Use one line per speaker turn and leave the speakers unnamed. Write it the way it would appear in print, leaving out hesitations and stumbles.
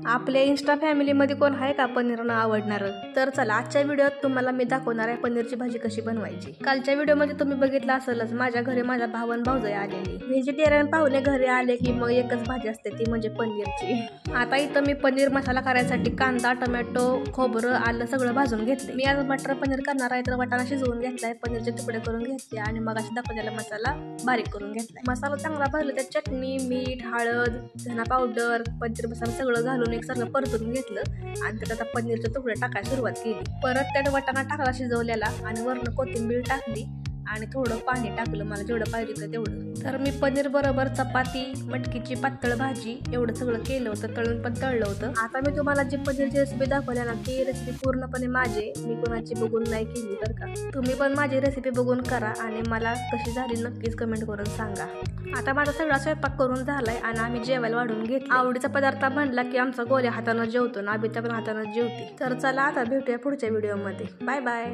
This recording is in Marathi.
आपल्या इंस्टा फॅमिलीमध्ये कोण आहे का पनीर न आवडणारं? तर चला आजच्या व्हिडिओत तुम्हाला मी दाखवणार आहे पनीरची भाजी कशी बनवायची। कालच्या व्हिडिओमध्ये तुम्ही बघितलं असेलच, माझ्या घरी माझा भाऊ आणि भाऊजाई आलेली। व्हेजिटेरियन पाहुणे घरी आले की मग एकच भाजी असते, ती म्हणजे पनीरची। आता इथं मी पनीर मसाला करायसाठी कांदा, टोमॅटो, खोबरं, आलं सगळं भाजून घेतले। मी आज मटर पनीर करणार आहे, तर वाटाणा शिजवून घेतलाय, पनीरचे तुकडे करून घेतले आणि मग अशी दाखवलेला मसाला बारीक करून घेतलाय। मसाला चांगला भाजला, त्यात चटणी, मीठ, हळद, धना पावडर, पनीर मसाला सगळं घालून एक सगळं परतून घेतलं आणि त्यात आता पनीरचे तुकडे टाकायला सुरुवात केली। परत त्यात वाटाणा टाकला शिजवलेला आणि वरून कोथिंबीर टाकली आणि थोडं पाणी टाकलं, मला जेवढं पाहिजे तेवढं। तर मी पनीर बरोबर चपाती, मटकीची पातळ भाजी एवढं सगळं केलं होतं, तळून पण तळलं होतं। आता मी तुम्हाला जी पनीरची रेसिपी दाखवली ना, ती रेसिपी पूर्णपणे माझी, मी कोणाची बघून नाही केली बरं का। तुम्ही पण माझी रेसिपी बघून करा आणि मला कशी झाली नक्कीच कमेंट करून सांगा। आता माझा सगळा स्वयंपाक करून झालाय आणि आम्ही जेवायला वाढून घेतलं। आवडीचा पदार्थ म्हणला की आमचा गोल्या हातानं जेवतो ना, आबिता पण हातानं जेवते। तर चला आता भेटूया पुढच्या व्हिडिओमध्ये। Bye bye.